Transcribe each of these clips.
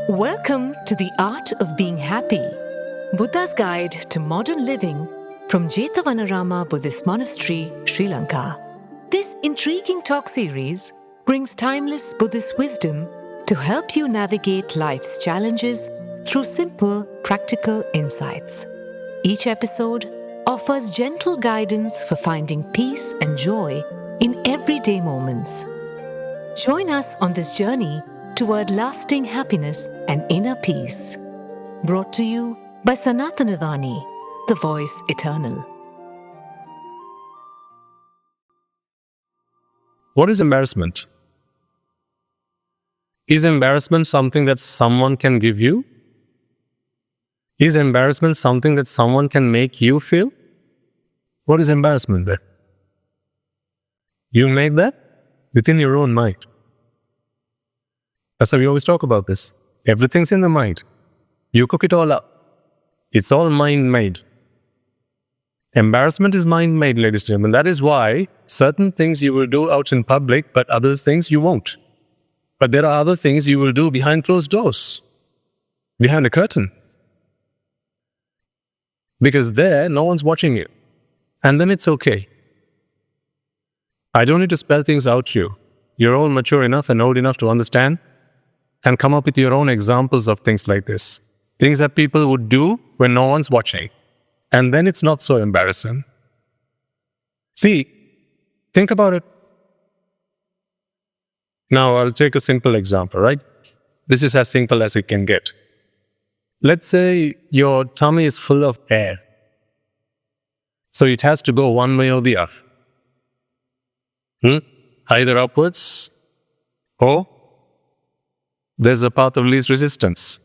Welcome to the Art of Being Happy, Buddha's Guide to Modern Living from Jethavanarama Buddhist Monastery, Sri Lanka. This intriguing talk series brings timeless Buddhist wisdom to help you navigate life's challenges through simple, practical insights. Each episode offers gentle guidance for finding peace and joy in everyday moments. Join us on this journey toward lasting happiness and inner peace. Brought to you by Sanathanavani, the voice eternal. What is embarrassment? Is embarrassment something that someone can give you? Is embarrassment something that someone can make you feel? What is embarrassment then? You made that within your own mind. That's why we always talk about this. Everything's in the mind. You cook it all up. It's all mind-made. Embarrassment is mind-made, ladies and gentlemen. That is why certain things you will do out in public, but other things you won't. But there are other things you will do behind closed doors, behind a curtain. Because there, no one's watching you. And then it's okay. I don't need to spell things out to you. You're all mature enough and old enough to understand and come up with your own examples of things like this. Things that people would do when no one's watching. And then it's not so embarrassing. See, think about it. Now, I'll take a simple example, right? This is as simple as it can get. Let's say your tummy is full of air. So it has to go one way or the other. Either upwards or there's a path of least resistance.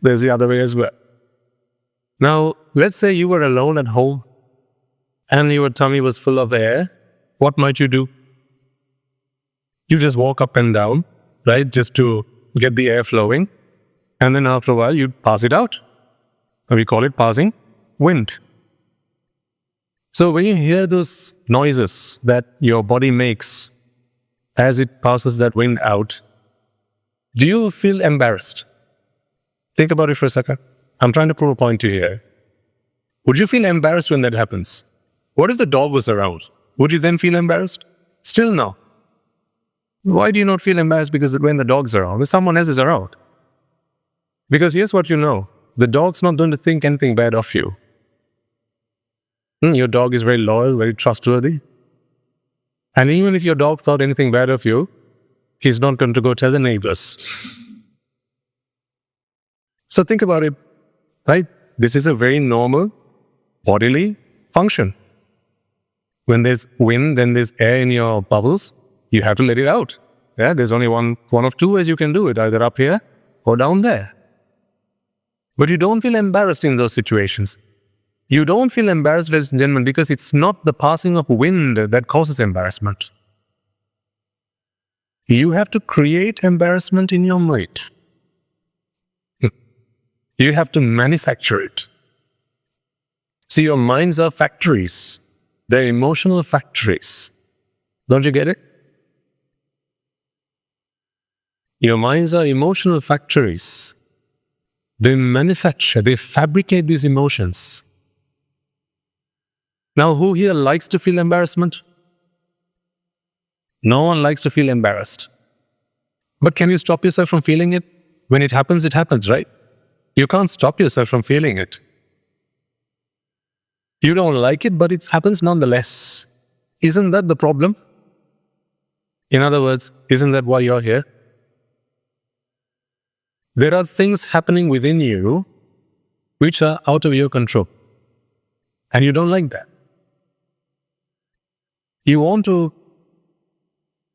There's the other way as well. Now, let's say you were alone at home and your tummy was full of air. What might you do? You just walk up and down, right? Just to get the air flowing. And then after a while, you pass it out. We call it passing wind. So when you hear those noises that your body makes as it passes that wind out, do you feel embarrassed? Think about it for a second. I'm trying to prove a point to you here. Would you feel embarrassed when that happens? What if the dog was around? Would you then feel embarrassed? Still no. Why do you not feel embarrassed because when the dog's around, when someone else is around? Because here's what you know. The dog's not going to think anything bad of you. Your dog is very loyal, very trustworthy. And even if your dog thought anything bad of you, he's not going to go tell the neighbors. So think about it, right? This is a very normal bodily function. When there's wind, then there's air in your bubbles, you have to let it out. Yeah, there's only one of two ways you can do it, either up here or down there. But you don't feel embarrassed in those situations. You don't feel embarrassed, ladies and gentlemen, because it's not the passing of wind that causes embarrassment. You have to create embarrassment in your mind. You have to manufacture it. See, your minds are factories. They're emotional factories. Don't you get it? Your minds are emotional factories. They manufacture, they fabricate these emotions. Now, who here likes to feel embarrassment? No one likes to feel embarrassed. But can you stop yourself from feeling it? When it happens, right? You can't stop yourself from feeling it. You don't like it, but it happens nonetheless. Isn't that the problem? In other words, isn't that why you're here? There are things happening within you which are out of your control. And you don't like that. You want to,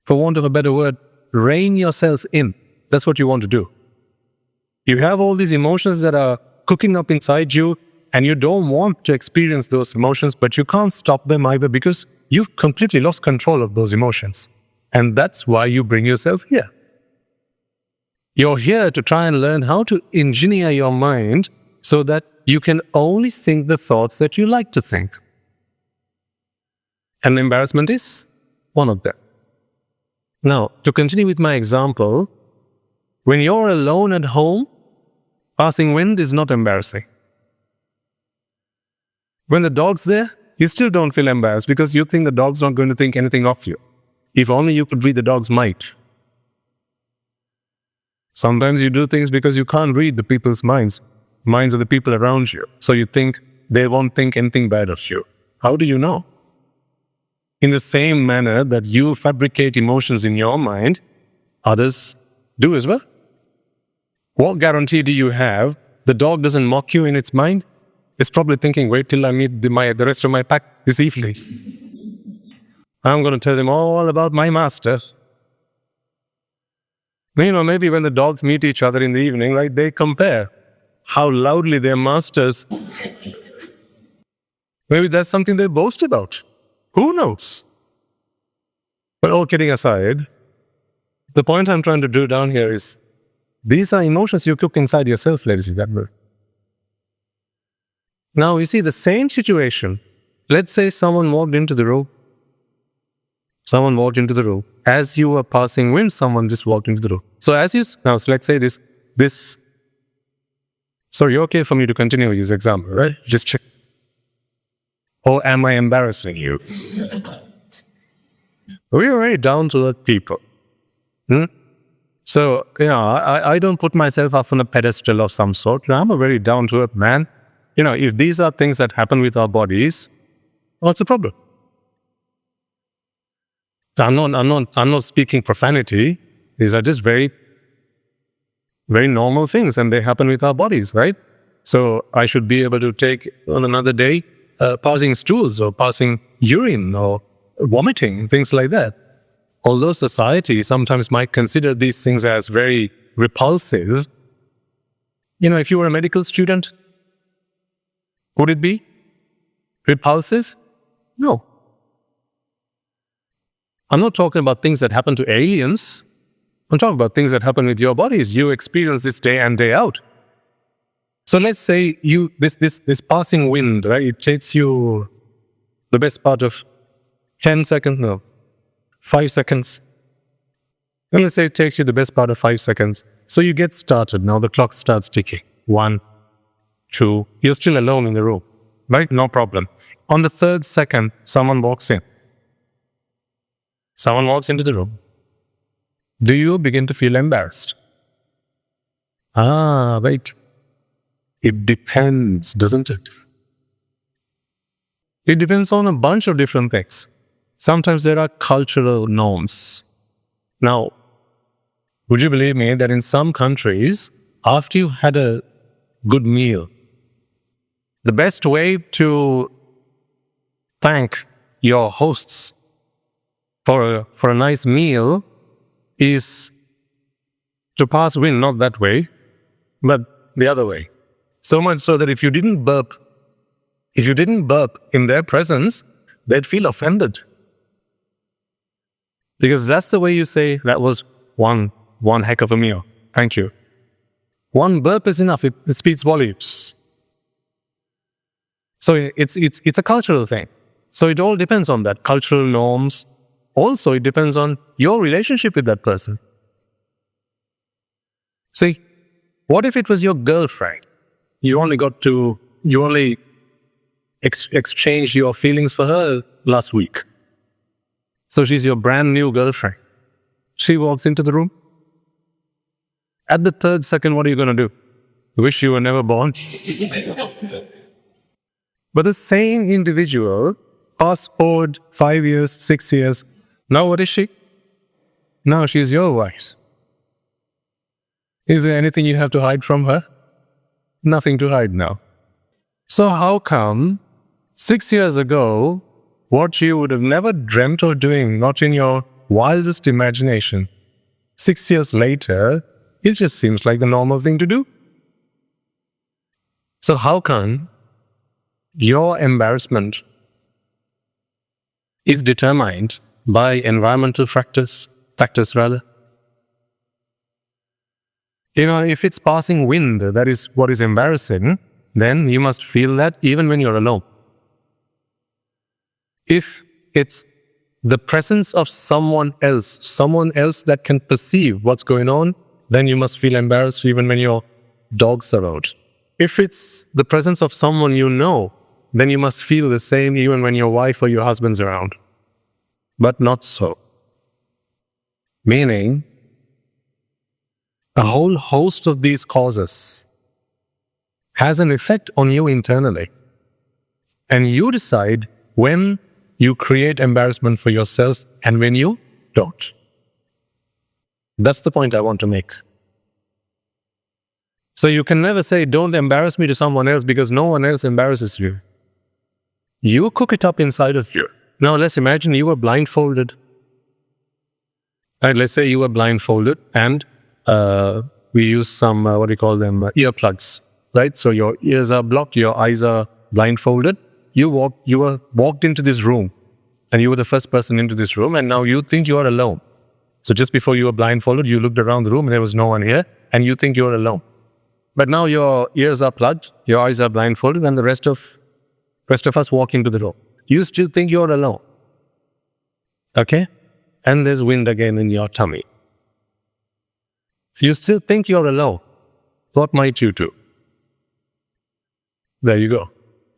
for want of a better word, rein yourself in. That's what you want to do. You have all these emotions that are cooking up inside you, and you don't want to experience those emotions, but you can't stop them either because you've completely lost control of those emotions. And that's why you bring yourself here. You're here to try and learn how to engineer your mind so that you can only think the thoughts that you like to think. And embarrassment is one of them. Now, to continue with my example, When you're alone at home, passing wind is not embarrassing. When the dog's there, you still don't feel embarrassed because you think the dog's not going to think anything of you. If only you could read the dog's mind. Sometimes you do things because you can't read the people's minds of the people around you. So you think they won't think anything bad of you. How do you know? In the same manner that you fabricate emotions in your mind, others do as well. What guarantee do you have the dog doesn't mock you in its mind? It's probably thinking, wait till I meet the rest of my pack this evening. I'm going to tell them all about my master. Maybe when the dogs meet each other in the evening, right, they compare how loudly their masters. Maybe that's something they boast about. Who knows? But all kidding aside, the point I'm trying to do down here is these are emotions you cook inside yourself, ladies and gentlemen. Now, you see the same situation. Let's say someone walked into the room. As you were passing wind, someone just walked into the room. So let's say this. Sorry, okay for me to continue with this example, right? Just check. Or am I embarrassing you? We're very down-to-earth people. So, I don't put myself up on a pedestal of some sort. I'm a very down-to-earth man. If these are things that happen with our bodies, what's the problem? I'm not speaking profanity. These are just very, very normal things, and they happen with our bodies, right? So I should be able to take on another day passing stools or passing urine or vomiting, things like that. Although society sometimes might consider these things as very repulsive, if you were a medical student, would it be repulsive? No. I'm not talking about things that happen to aliens. I'm talking about things that happen with your bodies. You experience this day in, day out. So let's say this passing wind, right? It takes you the best part of 10 seconds, no, 5 seconds. And let's say it takes you the best part of 5 seconds. So you get started. Now the clock starts ticking. 1, 2. You're still alone in the room, right? No problem. On the 3rd second, someone walks in. Someone walks into the room. Do you begin to feel embarrassed? Wait. It depends, doesn't it? It depends on a bunch of different things. Sometimes there are cultural norms. Now, would you believe me that in some countries, after you had a good meal, the best way to thank your hosts for a nice meal is to pass wind, not that way, but the other way. So much so that if you didn't burp in their presence, they'd feel offended. Because that's the way you say, that was one heck of a meal. Thank you. One burp is enough. It speaks volumes. So it's a cultural thing. So it all depends on that. Cultural norms. Also, it depends on your relationship with that person. See, what if it was your girlfriend? You only exchanged your feelings for her last week. So she's your brand new girlfriend. She walks into the room. At the 3rd second, what are you going to do? Wish you were never born? But the same individual, fast forward 5 years, 6 years, now what is she? Now she's your wife. Is there anything you have to hide from her? Nothing to hide now. So how come 6 years ago, what you would have never dreamt of doing, not in your wildest imagination, 6 years later, it just seems like the normal thing to do? So how come your embarrassment is determined by environmental factors? If it's passing wind, that is what is embarrassing, then you must feel that even when you're alone. If it's the presence of someone else that can perceive what's going on, then you must feel embarrassed even when your dogs are out. If it's the presence of someone you know, then you must feel the same even when your wife or your husband's around. But not so. Meaning, a whole host of these causes has an effect on you internally. And you decide when you create embarrassment for yourself and when you don't. That's the point I want to make. So you can never say, don't embarrass me to someone else because no one else embarrasses you. You cook it up inside of you. Now let's imagine you were blindfolded. Let's say you were blindfolded and we use some, earplugs, right? So your ears are blocked, your eyes are blindfolded. You were walked into this room and you were the first person into this room and now you think you are alone. So just before you were blindfolded, you looked around the room and there was no one here and you think you're alone. But now your ears are plugged, your eyes are blindfolded and the rest of us walk into the room. You still think you're alone. Okay? And there's wind again in your tummy. You still think you're alone. What might you do? There you go.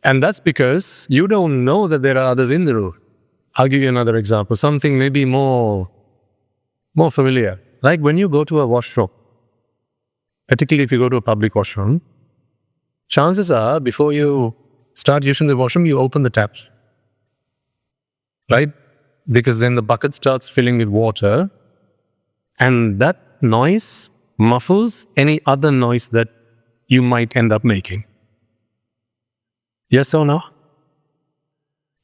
And that's because you don't know that there are others in the room. I'll give you another example, something maybe more familiar. Like when you go to a washroom, particularly if you go to a public washroom, chances are before you start using the washroom, you open the taps. Right? Because then the bucket starts filling with water and that noise muffles any other noise that you might end up making. Yes or no?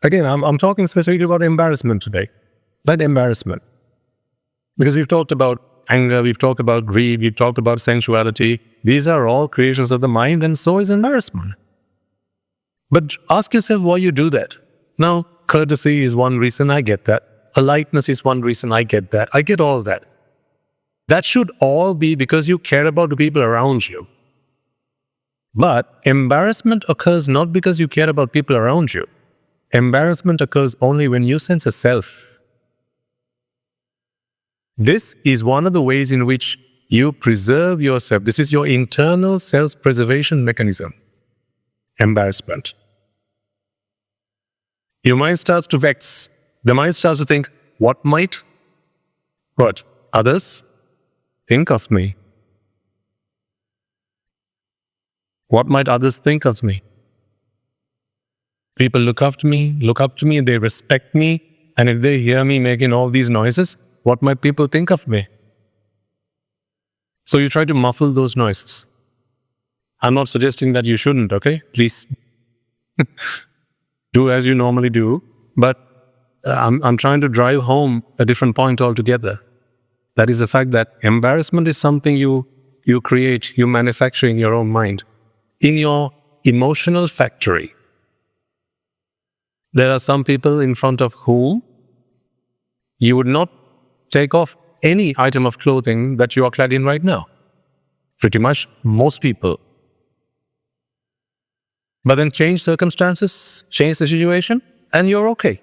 Again, I'm talking specifically about embarrassment today. That embarrassment. Because we've talked about anger, we've talked about greed, we've talked about sensuality. These are all creations of the mind and so is embarrassment. But ask yourself why you do that. Now, courtesy is one reason, I get that. Politeness is one reason, I get that. I get all that. That should all be because you care about the people around you. But embarrassment occurs not because you care about people around you. Embarrassment occurs only when you sense a self. This is one of the ways in which you preserve yourself. This is your internal self-preservation mechanism. Embarrassment. Your mind starts to vex. The mind starts to think, what might others think of me? What might others think of me? People look up to me, they respect me, and if they hear me making all these noises, what might people think of me? So you try to muffle those noises. I'm not suggesting that you shouldn't, okay? Please do as you normally do, but I'm trying to drive home a different point altogether. That is the fact that embarrassment is something you create, you manufacture in your own mind. In your emotional factory, there are some people in front of whom you would not take off any item of clothing that you are clad in right now. Pretty much most people. But then change circumstances, change the situation, and you're okay.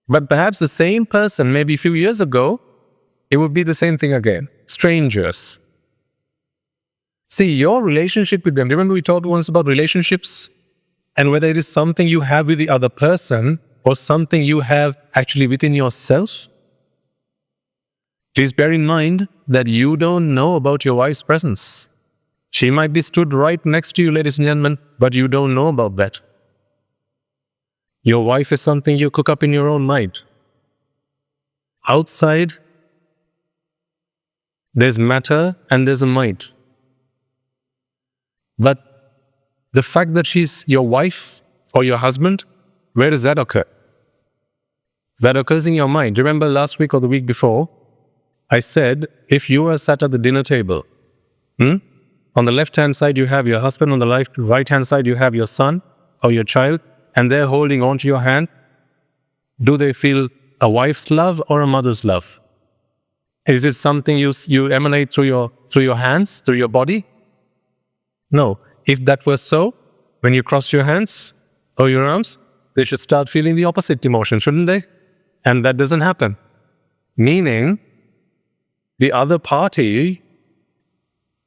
But perhaps the same person, maybe a few years ago, it would be the same thing again. Strangers. See, your relationship with them, remember we talked once about relationships and whether it is something you have with the other person or something you have actually within yourself? Please bear in mind that you don't know about your wife's presence. She might be stood right next to you, ladies and gentlemen, but you don't know about that. Your wife is something you cook up in your own mind. Outside, there's matter and there's a mind. But the fact that she's your wife or your husband, where does that occur? That occurs in your mind. Remember last week or the week before, I said, if you are sat at the dinner table, on the left-hand side you have your husband, on the right-hand side you have your son or your child, and they're holding on to your hand, do they feel a wife's love or a mother's love? Is it something you emanate through your hands, through your body? No. If that was so, when you cross your hands or your arms, they should start feeling the opposite emotion, shouldn't they? And that doesn't happen. Meaning, the other party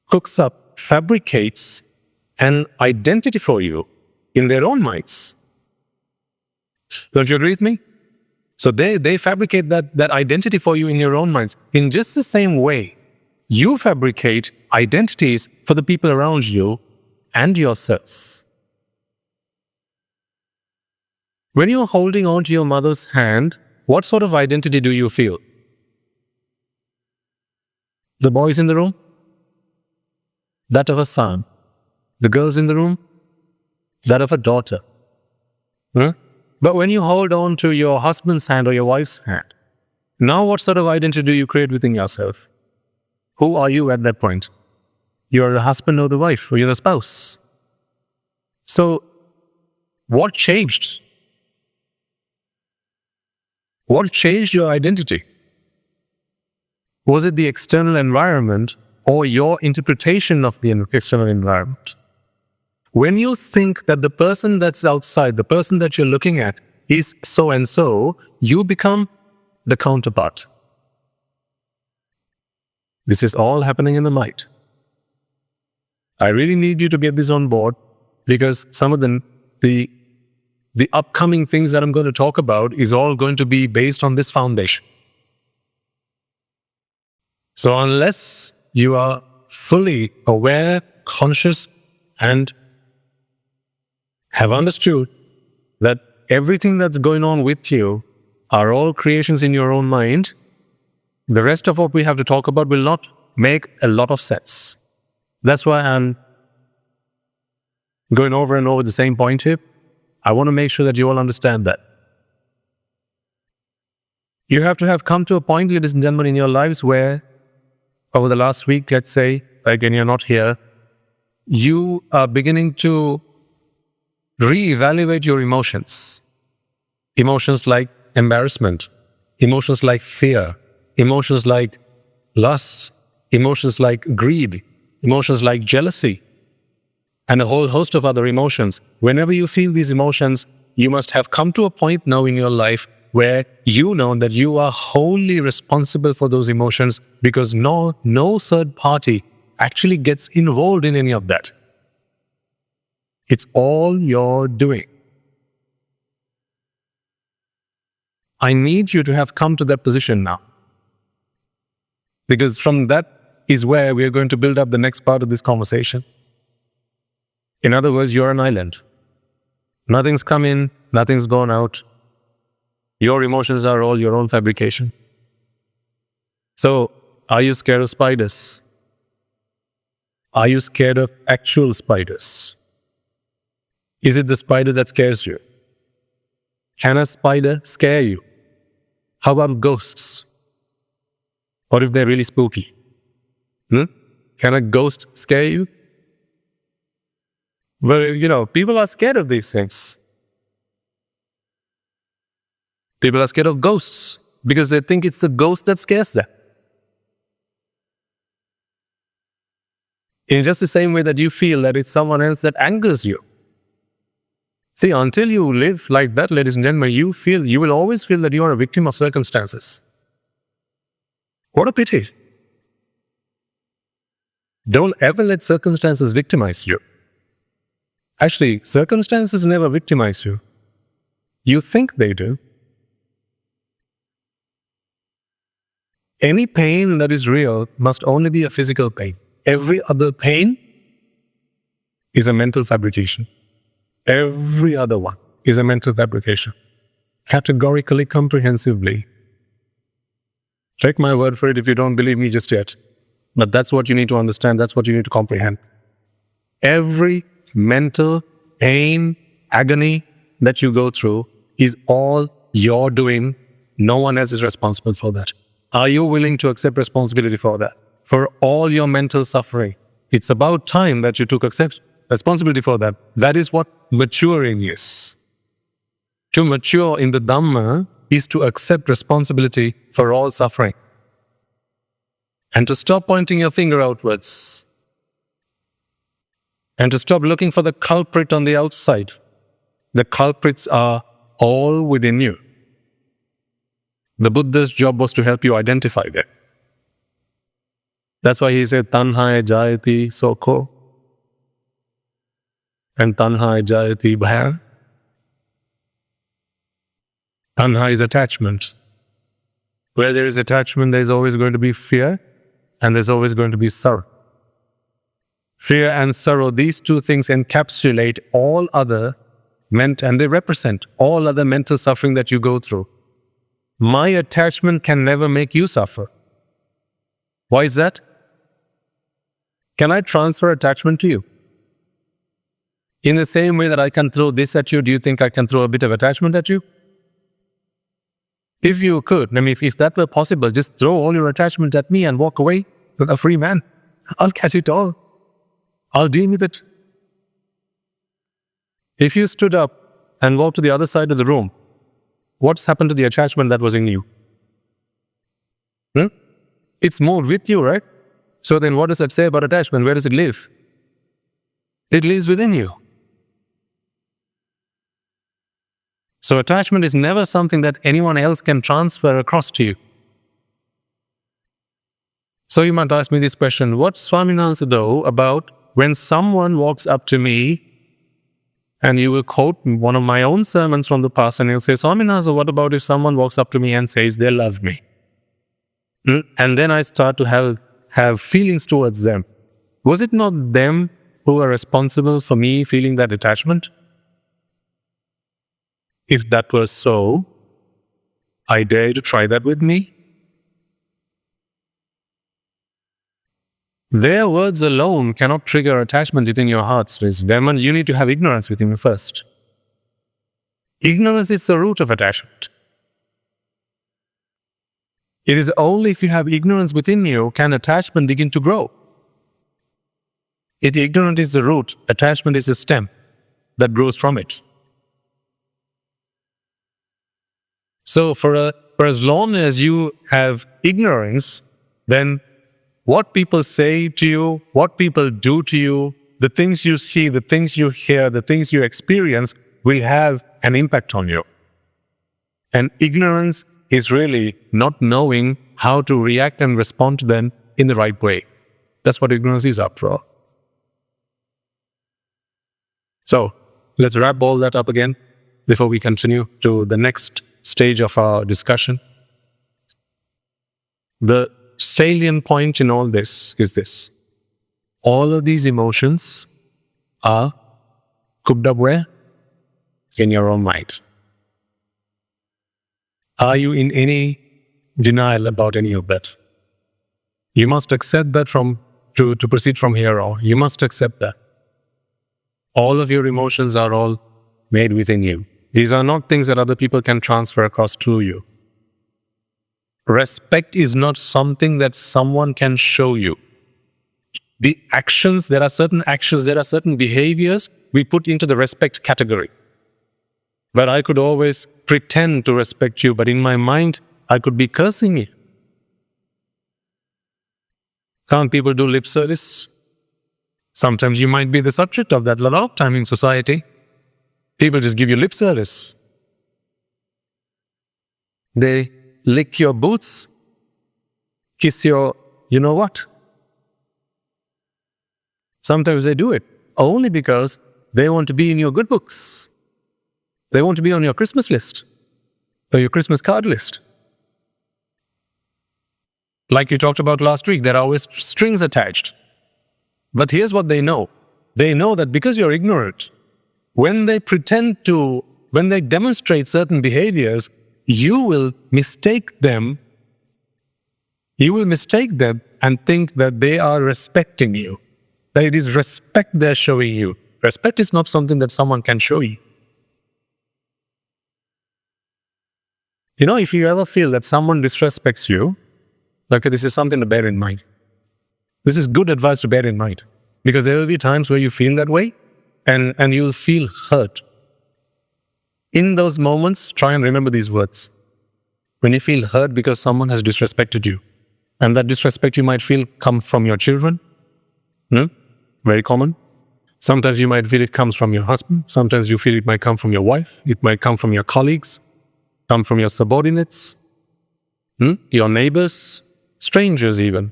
cooks up, fabricates an identity for you in their own minds. Don't you agree with me? So they fabricate that identity for you in your own minds. In just the same way, you fabricate identities for the people around you and yourselves. When you're holding on to your mother's hand, what sort of identity do you feel? The boys in the room? That of a son. The girls in the room? That of a daughter. Huh? But when you hold on to your husband's hand or your wife's hand, now what sort of identity do you create within yourself? Who are you at that point? You're the husband or the wife, or you're the spouse. So, what changed? What changed your identity? Was it the external environment or your interpretation of the external environment? When you think that the person that's outside, the person that you're looking at, is so and so, you become the counterpart. This is all happening in the mind. I really need you to get this on board, because some of the upcoming things that I'm going to talk about is all going to be based on this foundation. So unless you are fully aware, conscious, and have understood that everything that's going on with you are all creations in your own mind, the rest of what we have to talk about will not make a lot of sense. That's why I'm going over and over the same point here. I want to make sure that you all understand that. You have to have come to a point, ladies and gentlemen, in your lives where, over the last week, let's say, like when you're not here, you are beginning to reevaluate your emotions. Emotions like embarrassment, emotions like fear, emotions like lust, emotions like greed, emotions like jealousy, and a whole host of other emotions. Whenever you feel these emotions, you must have come to a point now in your life where you know that you are wholly responsible for those emotions, because no third party actually gets involved in any of that. It's all your doing. I need you to have come to that position now, because from that is where we are going to build up the next part of this conversation. In other words, you're an island. Nothing's come in, nothing's gone out. Your emotions are all your own fabrication. So, are you scared of spiders? Are you scared of actual spiders? Is it the spider that scares you? Can a spider scare you? How about ghosts? What if they're really spooky? Can a ghost scare you? Well, people are scared of these things. People are scared of ghosts because they think it's the ghost that scares them. In just the same way that you feel that it's someone else that angers you. See, until you live like that, ladies and gentlemen, you will always feel that you are a victim of circumstances. What a pity. Don't ever let circumstances victimize you. Actually, circumstances never victimize you. You think they do. Any pain that is real must only be a physical pain. Every other pain is a mental fabrication. Every other one is a mental fabrication. Categorically, comprehensively. Take my word for it if you don't believe me just yet. But that's what you need to understand. That's what you need to comprehend. Every mental pain, agony that you go through is all your doing. No one else is responsible for that. Are you willing to accept responsibility for that? For all your mental suffering? It's about time that you took responsibility for that. That is what maturing is. To mature in the Dhamma is to accept responsibility for all suffering. And to stop pointing your finger outwards. And to stop looking for the culprit on the outside. The culprits are all within you. The Buddha's job was to help you identify them. That's why he said, Tanhaya Jayati Soko and Tanhaya Jayati Bhaya. Tanha is attachment. Where there is attachment, there is always going to be fear and there's always going to be sorrow. Fear and sorrow, these two things encapsulate all other and they represent all other mental suffering that you go through. My attachment can never make you suffer. Why is that? Can I transfer attachment to you? In the same way that I can throw this at you, do you think I can throw a bit of attachment at you? If you could, if that were possible, just throw all your attachment at me and walk away like a free man. I'll catch it all. I'll deal with it. If you stood up and walked to the other side of the room, what's happened to the attachment that was in you? It's moved with you, right? So then what does that say about attachment? Where does it live? It lives within you. So attachment is never something that anyone else can transfer across to you. So you might ask me this question, what's Swaminathan's though about when someone walks up to me and you will quote one of my own sermons from the past and he'll say, Swaminathan, what about if someone walks up to me and says they love me? And then I start to have feelings towards them. Was it not them who are responsible for me feeling that attachment? If that was so, I dare you to try that with me. Their words alone cannot trigger attachment within your hearts. You need to have ignorance within you first. Ignorance is the root of attachment. It is only if you have ignorance within you can attachment begin to grow. If ignorance is the root, attachment is the stem that grows from it. So for as long as you have ignorance, then what people say to you, what people do to you, the things you see, the things you hear, the things you experience will have an impact on you. And ignorance is really not knowing how to react and respond to them in the right way. That's what ignorance is after all. So let's wrap all that up again before we continue to the next stage of our discussion. The salient point in all this is this. All of these emotions are cooked up where? In your own mind. Are you in any denial about any of that? You must accept that to proceed from here on. You must accept that. All of your emotions are all made within you. These are not things that other people can transfer across to you. Respect is not something that someone can show you. The actions, there are certain behaviors we put into the respect category. But I could always pretend to respect you, but in my mind, I could be cursing you. Can't people do lip service? Sometimes you might be the subject of that a lot of time in society. People just give you lip service. They lick your boots, kiss your you know what. Sometimes they do it only because they want to be in your good books. They want to be on your Christmas list or your Christmas card list. Like you talked about last week, there are always strings attached. But here's what they know. They know that because you're ignorant, when they demonstrate certain behaviors, you will mistake them and think that they are respecting you, that it is respect they're showing you. Respect is not something that someone can show you. You know, if you ever feel that someone disrespects you, okay, this is something to bear in mind. This is good advice to bear in mind. Because there will be times where you feel that way and you'll feel hurt. In those moments, try and remember these words. When you feel hurt because someone has disrespected you, and that disrespect you might feel come from your children, very common. Sometimes you might feel it comes from your husband. Sometimes you feel it might come from your wife. It might come from your colleagues, come from your subordinates, your neighbors, strangers even.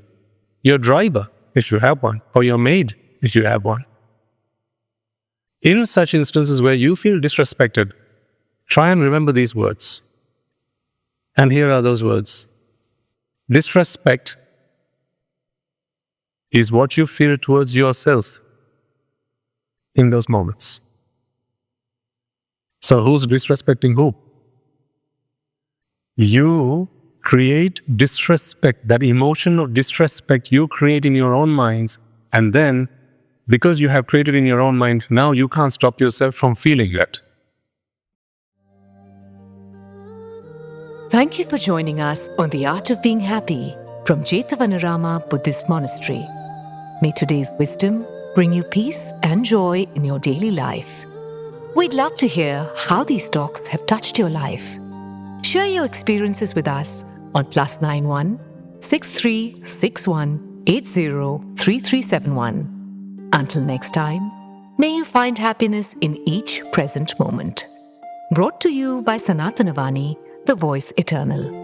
your driver, if you have one, or your maid, if you have one. In such instances where you feel disrespected, try and remember these words. And here are those words. Disrespect is what you feel towards yourself in those moments. So who's disrespecting who? You create disrespect, that emotion of disrespect you create in your own minds, and then because you have created in your own mind, now you can't stop yourself from feeling that. Thank you for joining us on The Art of Being Happy from Jethavanarama Buddhist Monastery. May today's wisdom bring you peace and joy in your daily life. We'd love to hear how these talks have touched your life. Share your experiences with us on +91 6361 803371. Until next time, may you find happiness in each present moment. Brought to you by Sanathanavani, the voice eternal.